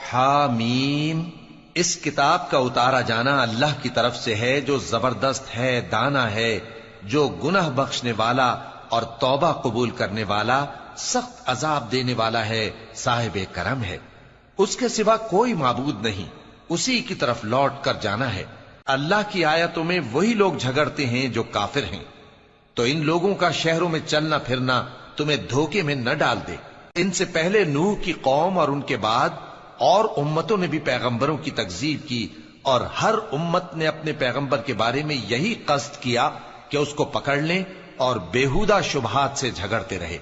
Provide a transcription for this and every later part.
حامیم، اس کتاب کا اتارا جانا اللہ کی طرف سے ہے جو زبردست ہے، دانا ہے، جو گناہ بخشنے والا اور توبہ قبول کرنے والا، سخت عذاب دینے والا ہے، صاحب کرم ہے۔ اس کے سوا کوئی معبود نہیں، اسی کی طرف لوٹ کر جانا ہے۔ اللہ کی آیتوں میں وہی لوگ جھگڑتے ہیں جو کافر ہیں، تو ان لوگوں کا شہروں میں چلنا پھرنا تمہیں دھوکے میں نہ ڈال دے۔ ان سے پہلے نوح کی قوم اور ان کے بعد اور امتوں نے بھی پیغمبروں کی تکذیب کی، اور ہر امت نے اپنے پیغمبر کے بارے میں یہی قصد کیا کہ اس کو پکڑ لیں، اور بیہودہ شبہات سے جھگڑتے رہے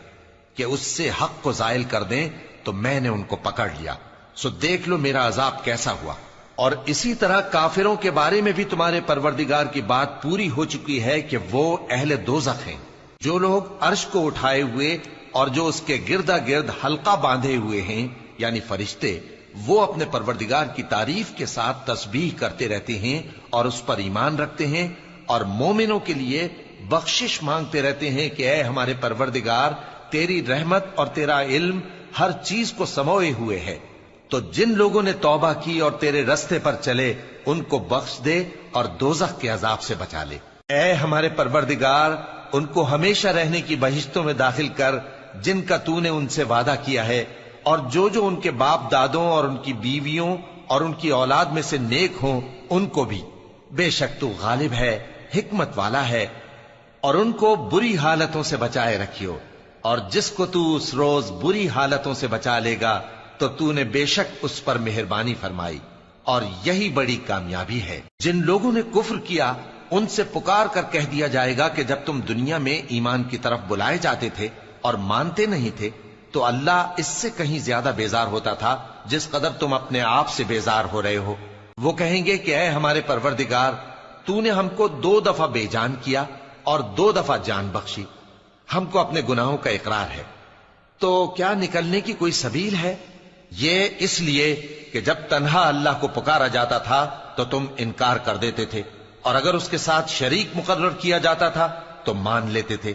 کہ اس سے حق کو زائل کر دیں، تو میں نے ان کو پکڑ لیا، سو دیکھ لو میرا عذاب کیسا ہوا۔ اور اسی طرح کافروں کے بارے میں بھی تمہارے پروردگار کی بات پوری ہو چکی ہے کہ وہ اہل دوزخ ہیں۔ جو لوگ عرش کو اٹھائے ہوئے اور جو اس کے گردا گرد حلقہ باندھے ہوئے ہیں یعنی فرشتے، وہ اپنے پروردگار کی تعریف کے ساتھ تسبیح کرتے رہتے ہیں اور اس پر ایمان رکھتے ہیں، اور مومنوں کے لیے بخشش مانگتے رہتے ہیں کہ اے ہمارے پروردگار، تیری رحمت اور تیرا علم ہر چیز کو سموئے ہوئے ہے، تو جن لوگوں نے توبہ کی اور تیرے رستے پر چلے ان کو بخش دے اور دوزخ کے عذاب سے بچا لے۔ اے ہمارے پروردگار، ان کو ہمیشہ رہنے کی بہشتوں میں داخل کر جن کا تو نے ان سے وعدہ کیا ہے، اور جو جو ان کے باپ دادوں اور ان کی بیویوں اور ان کی اولاد میں سے نیک ہوں ان کو بھی، بے شک تو غالب ہے، حکمت والا ہے۔ اور ان کو بری حالتوں سے بچائے رکھیو، اور جس کو تو اس روز بری حالتوں سے بچا لے گا تو نے بے شک اس پر مہربانی فرمائی، اور یہی بڑی کامیابی ہے۔ جن لوگوں نے کفر کیا ان سے پکار کر کہہ دیا جائے گا کہ جب تم دنیا میں ایمان کی طرف بلائے جاتے تھے اور مانتے نہیں تھے تو اللہ اس سے کہیں زیادہ بیزار ہوتا تھا جس قدر تم اپنے آپ سے بیزار ہو رہے ہو۔ وہ کہیں گے کہ اے ہمارے پروردگار، تو نے ہم کو 2 دفعہ بے جان کیا اور 2 دفعہ جان بخشی، ہم کو اپنے گناہوں کا اقرار ہے، تو کیا نکلنے کی کوئی سبیل ہے؟ یہ اس لیے کہ جب تنہا اللہ کو پکارا جاتا تھا تو تم انکار کر دیتے تھے، اور اگر اس کے ساتھ شریک مقرر کیا جاتا تھا تو مان لیتے تھے۔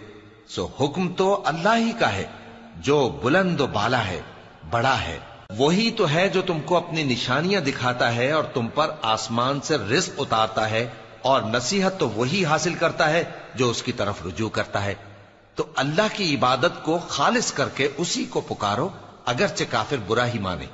سو حکم تو اللہ ہی کا ہے جو بلند و بالا ہے، بڑا ہے۔ وہی تو ہے جو تم کو اپنی نشانیاں دکھاتا ہے اور تم پر آسمان سے رزق اتارتا ہے، اور نصیحت تو وہی حاصل کرتا ہے جو اس کی طرف رجوع کرتا ہے۔ تو اللہ کی عبادت کو خالص کر کے اسی کو پکارو، اگرچہ کافر برا ہی مانے۔